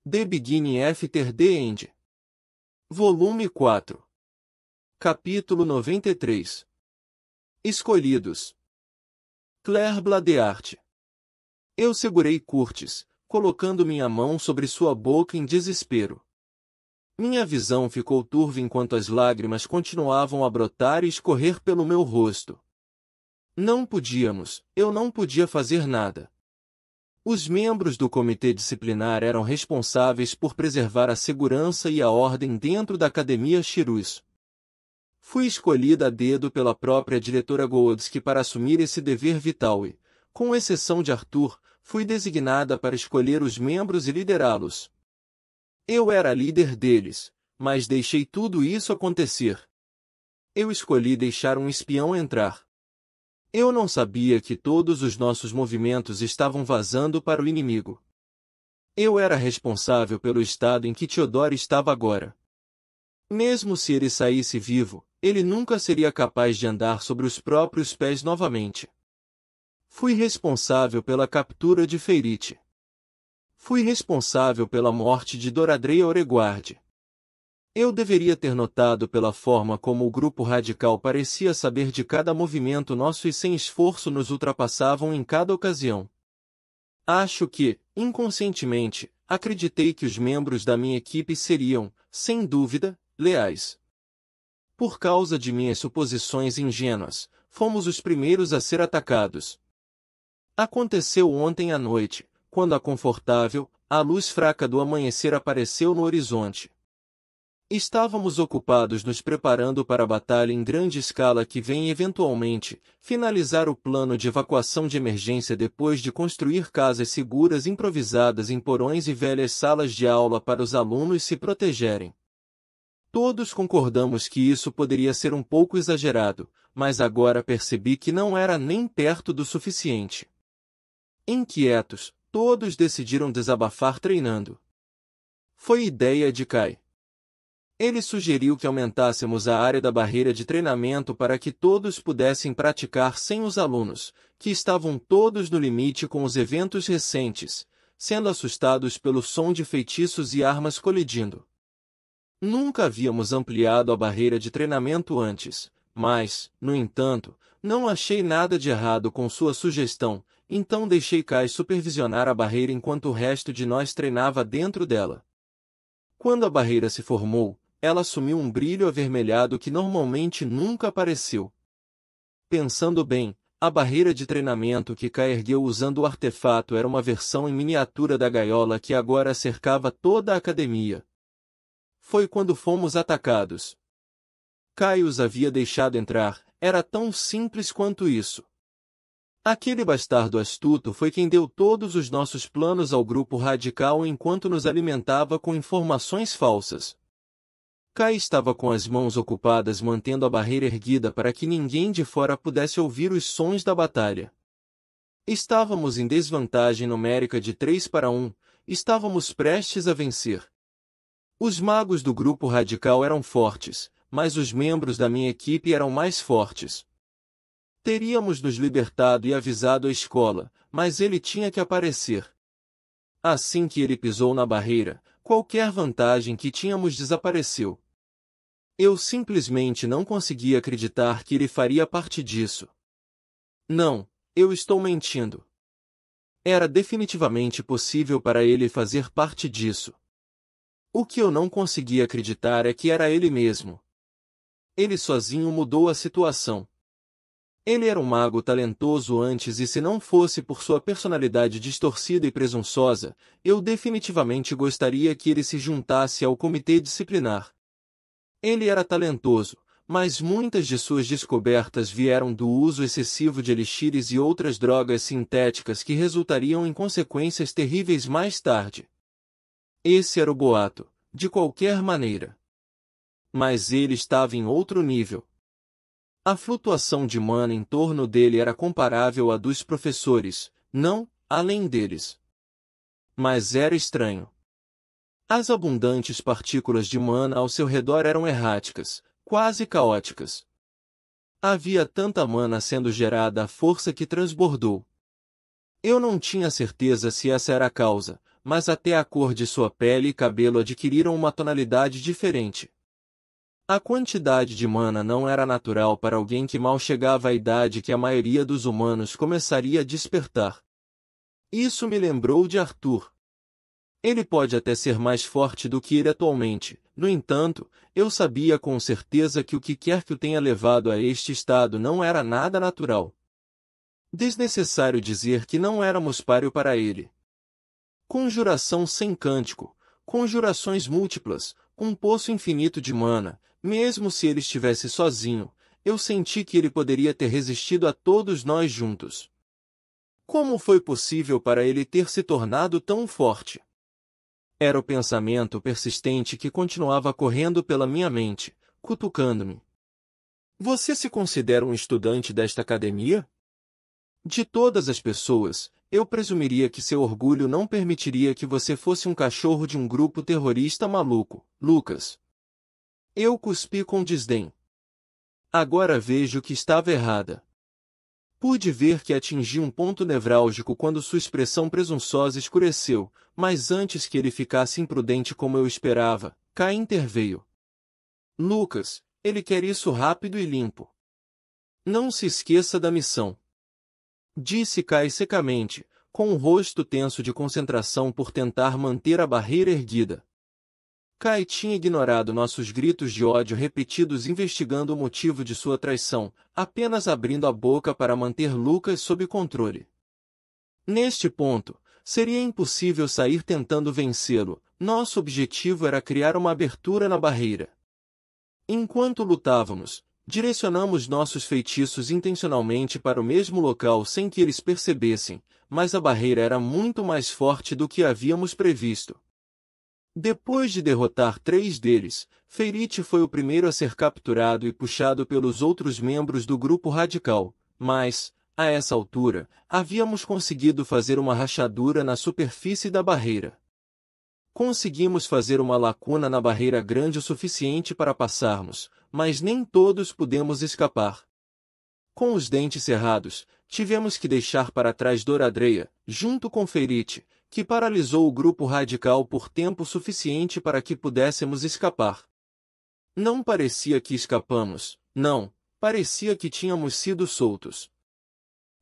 The Beginning After the End. Volume 4. Capítulo 93. Escolhidos. Claire Bladéart. Eu segurei Curtis, colocando minha mão sobre sua boca em desespero. Minha visão ficou turva enquanto as lágrimas continuavam a brotar e escorrer pelo meu rosto. Eu não podia fazer nada. Os membros do comitê disciplinar eram responsáveis por preservar a segurança e a ordem dentro da Academia Shirus. Fui escolhida a dedo pela própria diretora Goldsky para assumir esse dever vital e, com exceção de Arthur, fui designada para escolher os membros e liderá-los. Eu era a líder deles, mas deixei tudo isso acontecer. Eu escolhi deixar um espião entrar. Eu não sabia que todos os nossos movimentos estavam vazando para o inimigo. Eu era responsável pelo estado em que Theodore estava agora. Mesmo se ele saísse vivo, ele nunca seria capaz de andar sobre os próprios pés novamente. Fui responsável pela captura de Feyreat. Fui responsável pela morte de Doradrey Oreguard. Eu deveria ter notado pela forma como o grupo radical parecia saber de cada movimento nosso e sem esforço nos ultrapassavam em cada ocasião. Acho que, inconscientemente, acreditei que os membros da minha equipe seriam, sem dúvida, leais. Por causa de minhas suposições ingênuas, fomos os primeiros a ser atacados. Aconteceu ontem à noite, quando a luz fraca do amanhecer apareceu no horizonte. Estávamos ocupados nos preparando para a batalha em grande escala que vem eventualmente finalizar o plano de evacuação de emergência depois de construir casas seguras improvisadas em porões e velhas salas de aula para os alunos se protegerem. Todos concordamos que isso poderia ser um pouco exagerado, mas agora percebi que não era nem perto do suficiente. Inquietos, todos decidiram desabafar treinando. Foi ideia de Kai. Ele sugeriu que aumentássemos a área da barreira de treinamento para que todos pudessem praticar sem os alunos, que estavam todos no limite com os eventos recentes, sendo assustados pelo som de feitiços e armas colidindo. Nunca havíamos ampliado a barreira de treinamento antes, mas, no entanto, não achei nada de errado com sua sugestão, então deixei Kai supervisionar a barreira enquanto o resto de nós treinava dentro dela. Quando a barreira se formou, ela assumiu um brilho avermelhado que normalmente nunca apareceu. Pensando bem, a barreira de treinamento que Kai ergueu usando o artefato era uma versão em miniatura da gaiola que agora cercava toda a academia. Foi quando fomos atacados. Kai os havia deixado entrar, era tão simples quanto isso. Aquele bastardo astuto foi quem deu todos os nossos planos ao grupo radical enquanto nos alimentava com informações falsas. Kai estava com as mãos ocupadas mantendo a barreira erguida para que ninguém de fora pudesse ouvir os sons da batalha. Estávamos em desvantagem numérica de 3-1, estávamos prestes a vencer. Os magos do grupo radical eram fortes, mas os membros da minha equipe eram mais fortes. Teríamos nos libertado e avisado a escola, mas ele tinha que aparecer. Assim que ele pisou na barreira, qualquer vantagem que tínhamos desapareceu. Eu simplesmente não conseguia acreditar que ele faria parte disso. Não, eu estou mentindo. Era definitivamente possível para ele fazer parte disso. O que eu não conseguia acreditar é que era ele mesmo. Ele sozinho mudou a situação. Ele era um mago talentoso antes e se não fosse por sua personalidade distorcida e presunçosa, eu definitivamente gostaria que ele se juntasse ao comitê disciplinar. Ele era talentoso, mas muitas de suas descobertas vieram do uso excessivo de elixires e outras drogas sintéticas que resultariam em consequências terríveis mais tarde. Esse era o boato, de qualquer maneira. Mas ele estava em outro nível. A flutuação de mana em torno dele era comparável à dos professores, não, além deles. Mas era estranho. As abundantes partículas de mana ao seu redor eram erráticas, quase caóticas. Havia tanta mana sendo gerada à força que transbordou. Eu não tinha certeza se essa era a causa, mas até a cor de sua pele e cabelo adquiriram uma tonalidade diferente. A quantidade de mana não era natural para alguém que mal chegava à idade que a maioria dos humanos começaria a despertar. Isso me lembrou de Arthur. Ele pode até ser mais forte do que ele atualmente, no entanto, eu sabia com certeza que o que quer que o tenha levado a este estado não era nada natural. Desnecessário dizer que não éramos páreo para ele. Conjuração sem cântico, conjurações múltiplas, um poço infinito de mana, mesmo se ele estivesse sozinho, eu senti que ele poderia ter resistido a todos nós juntos. Como foi possível para ele ter se tornado tão forte? Era o pensamento persistente que continuava correndo pela minha mente, cutucando-me. Você se considera um estudante desta academia? De todas as pessoas, eu presumiria que seu orgulho não permitiria que você fosse um cachorro de um grupo terrorista maluco, Lucas. Eu cuspi com desdém. Agora vejo que estava errada. Pude ver que atingi um ponto nevrálgico quando sua expressão presunçosa escureceu, mas antes que ele ficasse imprudente como eu esperava, Kai interveio. Lucas, ele quer isso rápido e limpo. Não se esqueça da missão. Disse Kai secamente, com o rosto tenso de concentração por tentar manter a barreira erguida. Kai tinha ignorado nossos gritos de ódio repetidos investigando o motivo de sua traição, apenas abrindo a boca para manter Lucas sob controle. Neste ponto, seria impossível sair tentando vencê-lo, nosso objetivo era criar uma abertura na barreira. Enquanto lutávamos, direcionamos nossos feitiços intencionalmente para o mesmo local sem que eles percebessem, mas a barreira era muito mais forte do que havíamos previsto. Depois de derrotar 3 deles, Feyrit foi o primeiro a ser capturado e puxado pelos outros membros do grupo radical, mas, a essa altura, havíamos conseguido fazer uma rachadura na superfície da barreira. Conseguimos fazer uma lacuna na barreira grande o suficiente para passarmos, mas nem todos pudemos escapar. Com os dentes cerrados, tivemos que deixar para trás Doradreia, junto com Feyrit, que paralisou o grupo radical por tempo suficiente para que pudéssemos escapar. Não parecia que escapamos, não, parecia que tínhamos sido soltos.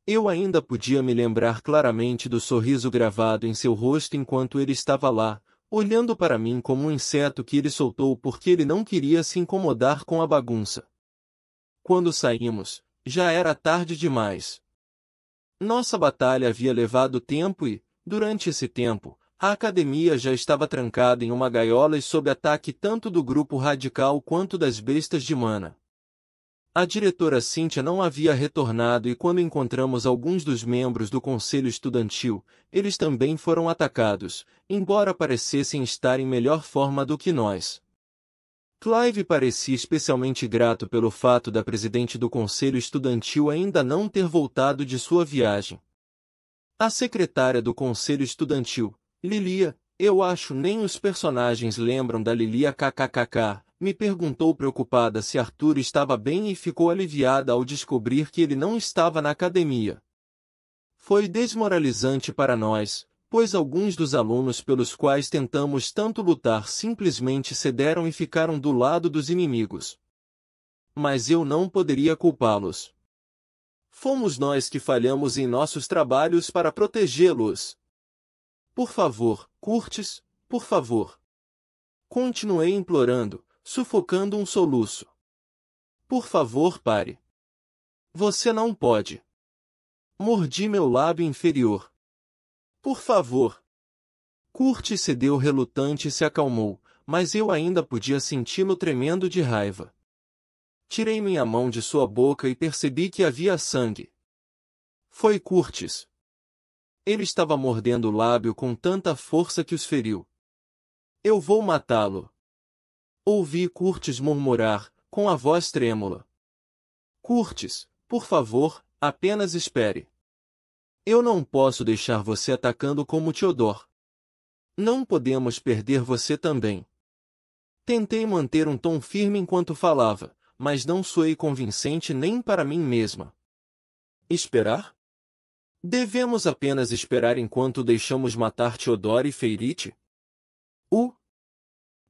Eu ainda podia me lembrar claramente do sorriso gravado em seu rosto enquanto ele estava lá, olhando para mim como um inseto que ele soltou porque ele não queria se incomodar com a bagunça. Quando saímos, já era tarde demais. Nossa batalha havia levado tempo e, durante esse tempo, a academia já estava trancada em uma gaiola e sob ataque tanto do grupo radical quanto das bestas de mana. A diretora Cynthia não havia retornado e quando encontramos alguns dos membros do conselho estudantil, eles também foram atacados, embora parecessem estar em melhor forma do que nós. Clive parecia especialmente grato pelo fato da presidente do conselho estudantil ainda não ter voltado de sua viagem. A secretária do conselho estudantil, Lilia, eu acho nem os personagens lembram da Lilia kkkk, me perguntou preocupada se Arthur estava bem e ficou aliviada ao descobrir que ele não estava na academia. Foi desmoralizante para nós, pois alguns dos alunos pelos quais tentamos tanto lutar simplesmente cederam e ficaram do lado dos inimigos. Mas eu não poderia culpá-los. Fomos nós que falhamos em nossos trabalhos para protegê-los. Por favor, Curtis, por favor. Continuei implorando, sufocando um soluço. Por favor, pare. Você não pode. Mordi meu lábio inferior. Por favor. Curtis cedeu relutante e se acalmou, mas eu ainda podia senti-lo tremendo de raiva. Tirei minha mão de sua boca e percebi que havia sangue. Foi Curtis. Ele estava mordendo o lábio com tanta força que os feriu. Eu vou matá-lo. Ouvi Curtis murmurar, com a voz trêmula. Curtis, por favor, apenas espere. Eu não posso deixar você atacando como Theodore. Não podemos perder você também. Tentei manter um tom firme enquanto falava, mas não soei convincente nem para mim mesma. Esperar? Devemos apenas esperar enquanto deixamos matar Teodoro e Feirite?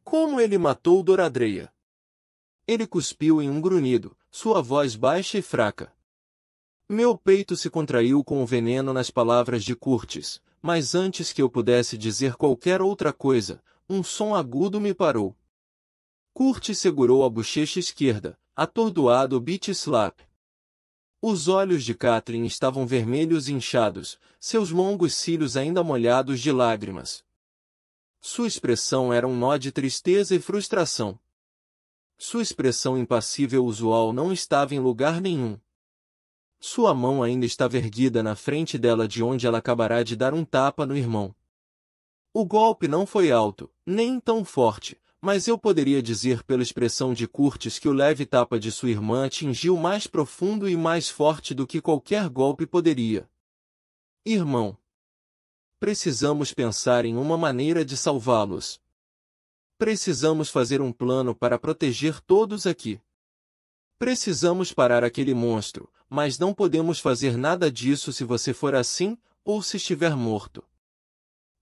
Como ele matou Doradreia? Ele cuspiu em um grunhido, sua voz baixa e fraca. Meu peito se contraiu com o veneno nas palavras de Curtis, mas antes que eu pudesse dizer qualquer outra coisa, um som agudo me parou. Curtis segurou a bochecha esquerda, atordoado beat slap. Os olhos de Catherine estavam vermelhos e inchados, seus longos cílios ainda molhados de lágrimas. Sua expressão era um nó de tristeza e frustração. Sua expressão impassível usual não estava em lugar nenhum. Sua mão ainda estava erguida na frente dela de onde ela acabará de dar um tapa no irmão. O golpe não foi alto, nem tão forte, mas eu poderia dizer pela expressão de Curtis que o leve tapa de sua irmã atingiu mais profundo e mais forte do que qualquer golpe poderia. Irmão. Precisamos pensar em uma maneira de salvá-los. Precisamos fazer um plano para proteger todos aqui. Precisamos parar aquele monstro, mas não podemos fazer nada disso se você for assim, ou se estiver morto.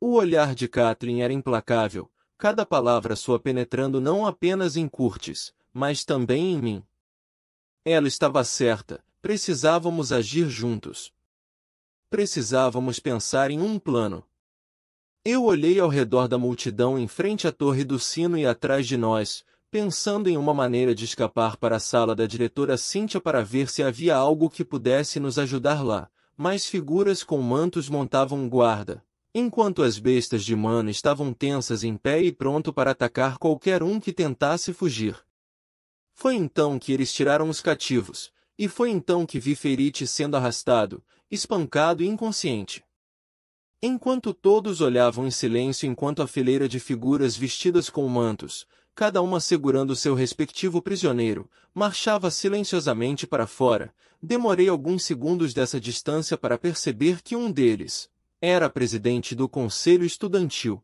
O olhar de Catherine era implacável, cada palavra sua penetrando não apenas em Curtis, mas também em mim. Ela estava certa, precisávamos agir juntos. Precisávamos pensar em um plano. Eu olhei ao redor da multidão em frente à torre do sino e atrás de nós, pensando em uma maneira de escapar para a sala da diretora Cynthia para ver se havia algo que pudesse nos ajudar lá, mas figuras com mantos montavam um guarda, enquanto as bestas de Mana estavam tensas em pé e pronto para atacar qualquer um que tentasse fugir. Foi então que eles tiraram os cativos, e foi então que vi Feirite sendo arrastado, espancado e inconsciente. Enquanto todos olhavam em silêncio enquanto a fileira de figuras vestidas com mantos, cada uma segurando seu respectivo prisioneiro, marchava silenciosamente para fora, demorei alguns segundos dessa distância para perceber que um deles era presidente do Conselho Estudantil.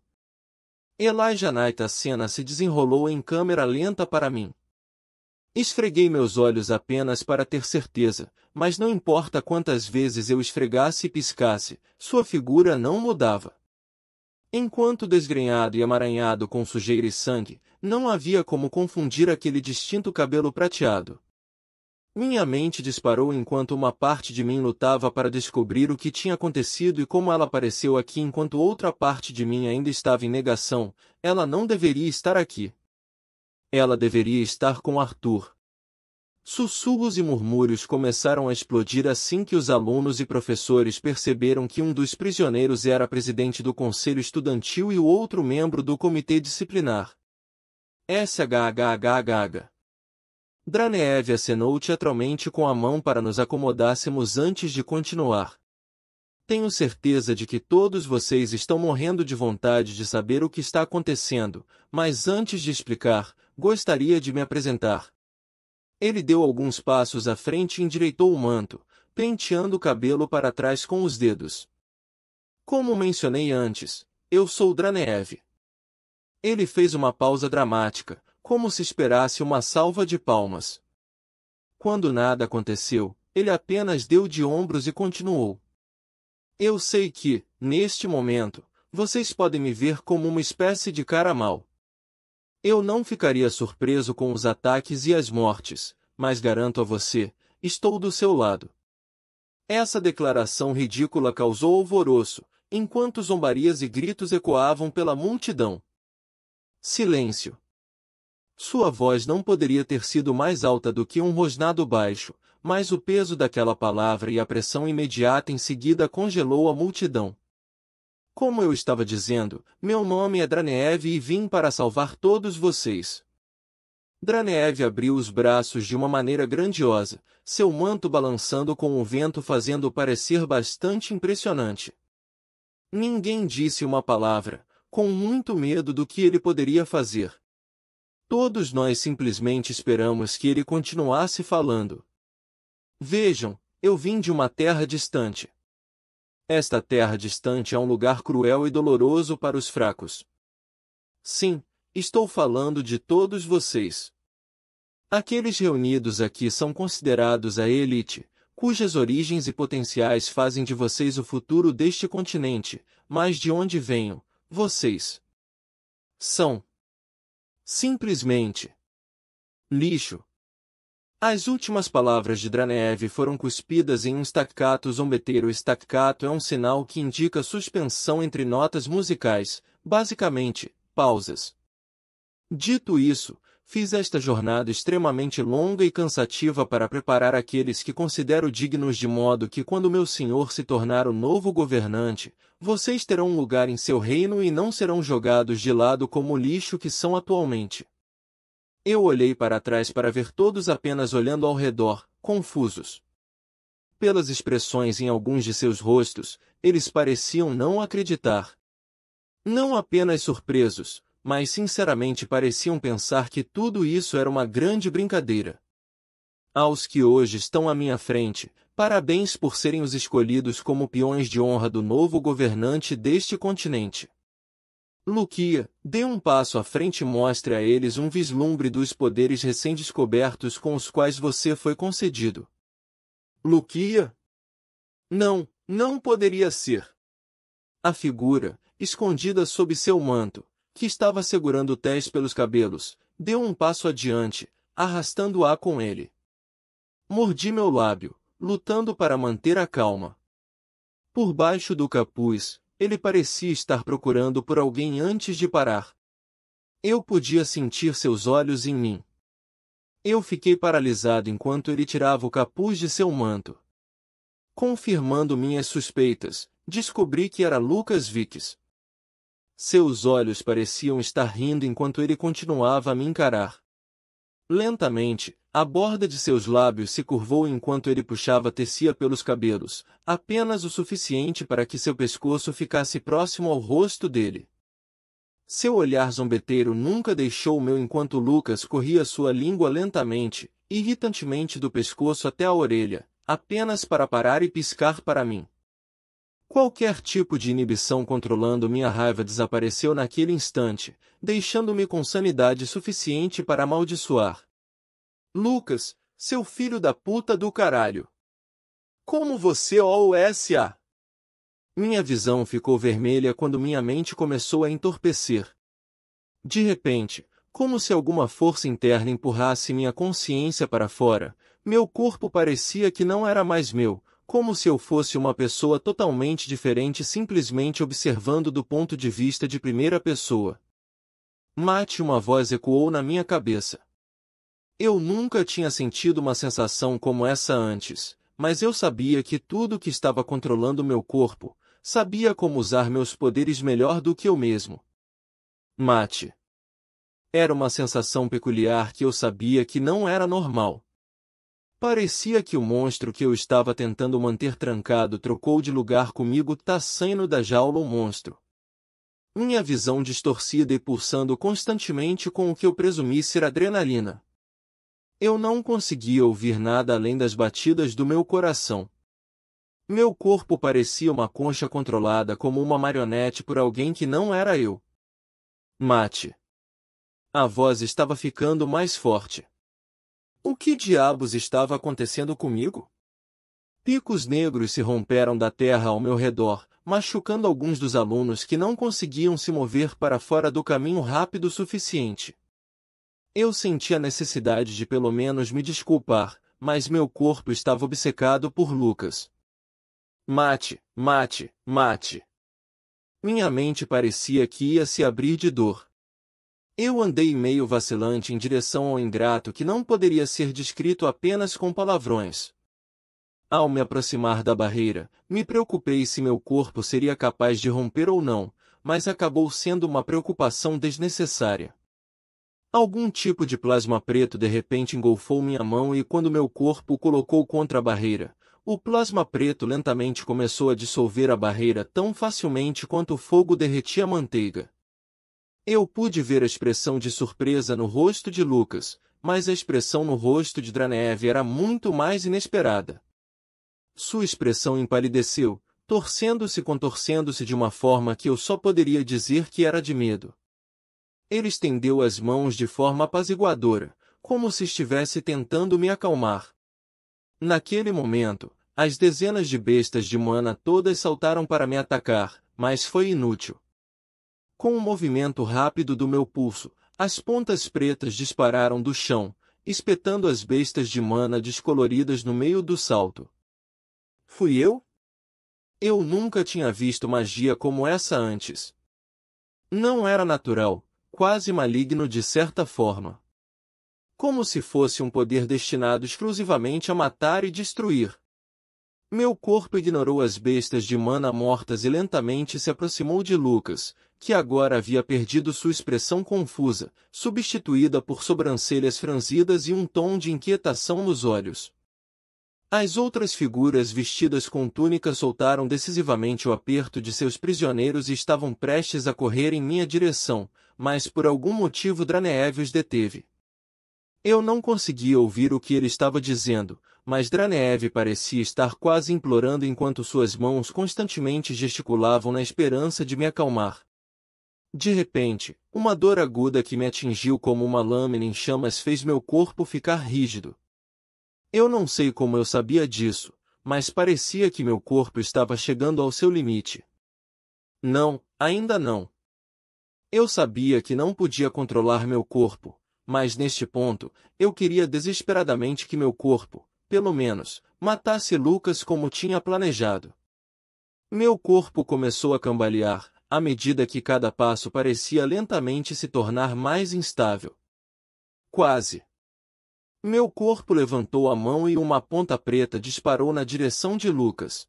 Elijah Knight. A cena se desenrolou em câmera lenta para mim. Esfreguei meus olhos apenas para ter certeza, mas não importa quantas vezes eu esfregasse e piscasse, sua figura não mudava. Enquanto desgrenhado e amaranhado com sujeira e sangue, não havia como confundir aquele distinto cabelo prateado. Minha mente disparou enquanto uma parte de mim lutava para descobrir o que tinha acontecido e como ela apareceu aqui enquanto outra parte de mim ainda estava em negação. Ela não deveria estar aqui. Ela deveria estar com Arthur. Sussurros e murmúrios começaram a explodir assim que os alunos e professores perceberam que um dos prisioneiros era presidente do conselho estudantil e o outro membro do comitê disciplinar. SHHHH. Dranev acenou teatralmente com a mão para nos acomodássemos antes de continuar. Tenho certeza de que todos vocês estão morrendo de vontade de saber o que está acontecendo, mas antes de explicar, gostaria de me apresentar. Ele deu alguns passos à frente e endireitou o manto, penteando o cabelo para trás com os dedos. Como mencionei antes, eu sou Dranev. Ele fez uma pausa dramática, como se esperasse uma salva de palmas. Quando nada aconteceu, ele apenas deu de ombros e continuou. Eu sei que, neste momento, vocês podem me ver como uma espécie de cara mau. Eu não ficaria surpreso com os ataques e as mortes, mas garanto a você, estou do seu lado. Essa declaração ridícula causou alvoroço, enquanto zombarias e gritos ecoavam pela multidão. Silêncio. Sua voz não poderia ter sido mais alta do que um rosnado baixo, mas o peso daquela palavra e a pressão imediata em seguida congelou a multidão. Como eu estava dizendo, meu nome é Dranev e vim para salvar todos vocês. Dranev abriu os braços de uma maneira grandiosa, seu manto balançando com o vento fazendo-o parecer bastante impressionante. Ninguém disse uma palavra, com muito medo do que ele poderia fazer. Todos nós simplesmente esperamos que ele continuasse falando. Vejam, eu vim de uma terra distante. Esta terra distante é um lugar cruel e doloroso para os fracos. Sim, estou falando de todos vocês. Aqueles reunidos aqui são considerados a elite, cujas origens e potenciais fazem de vocês o futuro deste continente, mas de onde venham, vocês são simplesmente lixo. As últimas palavras de Dranev foram cuspidas em um staccato zombeteiro. O staccato é um sinal que indica suspensão entre notas musicais, basicamente, pausas. Dito isso, fiz esta jornada extremamente longa e cansativa para preparar aqueles que considero dignos, de modo que quando meu senhor se tornar o novo governante, vocês terão um lugar em seu reino e não serão jogados de lado como o lixo que são atualmente. Eu olhei para trás para ver todos apenas olhando ao redor, confusos. Pelas expressões em alguns de seus rostos, eles pareciam não acreditar. Não apenas surpresos, mas sinceramente pareciam pensar que tudo isso era uma grande brincadeira. Aos que hoje estão à minha frente, parabéns por serem os escolhidos como peões de honra do novo governante deste continente. Luquia, dê um passo à frente e mostre a eles um vislumbre dos poderes recém-descobertos com os quais você foi concedido. Luquia? Não, não poderia ser. A figura, escondida sob seu manto, que estava segurando Tess pelos cabelos, deu um passo adiante, arrastando-a com ele. Mordi meu lábio, lutando para manter a calma. Por baixo do capuz, ele parecia estar procurando por alguém antes de parar. Eu podia sentir seus olhos em mim. Eu fiquei paralisado enquanto ele tirava o capuz de seu manto. Confirmando minhas suspeitas, descobri que era Lucas Vicks. Seus olhos pareciam estar rindo enquanto ele continuava a me encarar. Lentamente, a borda de seus lábios se curvou enquanto ele puxava Tessia pelos cabelos, apenas o suficiente para que seu pescoço ficasse próximo ao rosto dele. Seu olhar zombeteiro nunca deixou o meu enquanto Lucas corria sua língua lentamente, irritantemente do pescoço até a orelha, apenas para parar e piscar para mim. Qualquer tipo de inibição controlando minha raiva desapareceu naquele instante, deixando-me com sanidade suficiente para amaldiçoar. Lucas, seu filho da puta do caralho. Como você ousa? Minha visão ficou vermelha quando minha mente começou a entorpecer. De repente, como se alguma força interna empurrasse minha consciência para fora, meu corpo parecia que não era mais meu, como se eu fosse uma pessoa totalmente diferente simplesmente observando do ponto de vista de primeira pessoa. Mate, uma voz ecoou na minha cabeça. Eu nunca tinha sentido uma sensação como essa antes, mas eu sabia que tudo que estava controlando meu corpo, sabia como usar meus poderes melhor do que eu mesmo. Mate. Era uma sensação peculiar que eu sabia que não era normal. Parecia que o monstro que eu estava tentando manter trancado trocou de lugar comigo, saindo da jaula o monstro. Minha visão distorcida e pulsando constantemente com o que eu presumi ser adrenalina. Eu não conseguia ouvir nada além das batidas do meu coração. Meu corpo parecia uma concha controlada como uma marionete por alguém que não era eu. Mate. A voz estava ficando mais forte. O que diabos estava acontecendo comigo? Picos negros se romperam da terra ao meu redor, machucando alguns dos alunos que não conseguiam se mover para fora do caminho rápido o suficiente. Eu senti a necessidade de pelo menos me desculpar, mas meu corpo estava obcecado por Lucas. Mate, mate, mate. Minha mente parecia que ia se abrir de dor. Eu andei meio vacilante em direção ao ingrato que não poderia ser descrito apenas com palavrões. Ao me aproximar da barreira, me preocupei se meu corpo seria capaz de romper ou não, mas acabou sendo uma preocupação desnecessária. Algum tipo de plasma preto de repente engolfou minha mão e quando meu corpo o colocou contra a barreira, o plasma preto lentamente começou a dissolver a barreira tão facilmente quanto o fogo derretia a manteiga. Eu pude ver a expressão de surpresa no rosto de Lucas, mas a expressão no rosto de Dranev era muito mais inesperada. Sua expressão empalideceu, contorcendo-se de uma forma que eu só poderia dizer que era de medo. Ele estendeu as mãos de forma apaziguadora, como se estivesse tentando me acalmar. Naquele momento, As dezenas de bestas de mana todas saltaram para me atacar, mas foi inútil. Com um movimento rápido do meu pulso, as pontas pretas dispararam do chão, espetando as bestas de mana descoloridas no meio do salto. Fui eu? Eu nunca tinha visto magia como essa antes. Não era natural, quase maligno de certa forma. Como se fosse um poder destinado exclusivamente a matar e destruir. Meu corpo ignorou as bestas de mana mortas e lentamente se aproximou de Lucas, que agora havia perdido sua expressão confusa, substituída por sobrancelhas franzidas e um tom de inquietação nos olhos. As outras figuras vestidas com túnicas soltaram decisivamente o aperto de seus prisioneiros e estavam prestes a correr em minha direção, mas por algum motivo Dranev os deteve. Eu não conseguia ouvir o que ele estava dizendo, mas Dranev parecia estar quase implorando enquanto suas mãos constantemente gesticulavam na esperança de me acalmar. De repente, uma dor aguda que me atingiu como uma lâmina em chamas fez meu corpo ficar rígido. Eu não sei como eu sabia disso, mas parecia que meu corpo estava chegando ao seu limite. Não, ainda não. Eu sabia que não podia controlar meu corpo, mas neste ponto, eu queria desesperadamente que meu corpo, pelo menos, matasse Lucas como tinha planejado. Meu corpo começou a cambalear, à medida que cada passo parecia lentamente se tornar mais instável. Quase. Meu corpo levantou a mão e uma ponta preta disparou na direção de Lucas.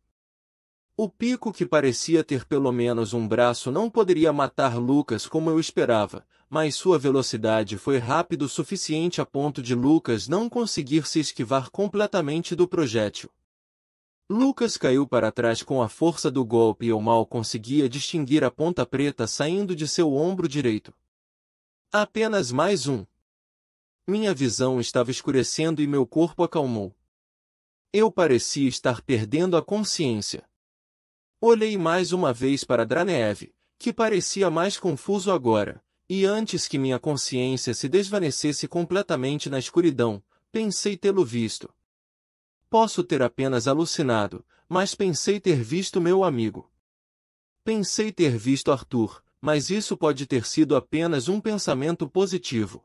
O pico que parecia ter pelo menos um braço não poderia matar Lucas como eu esperava, mas sua velocidade foi rápido o suficiente a ponto de Lucas não conseguir se esquivar completamente do projétil. Lucas caiu para trás com a força do golpe e eu mal conseguia distinguir a ponta preta saindo de seu ombro direito. Apenas mais um. Minha visão estava escurecendo e meu corpo acalmou. Eu parecia estar perdendo a consciência. Olhei mais uma vez para Dranev, que parecia mais confuso agora, e antes que minha consciência se desvanecesse completamente na escuridão, pensei tê-lo visto. Posso ter apenas alucinado, mas pensei ter visto meu amigo. Pensei ter visto Arthur, mas isso pode ter sido apenas um pensamento positivo.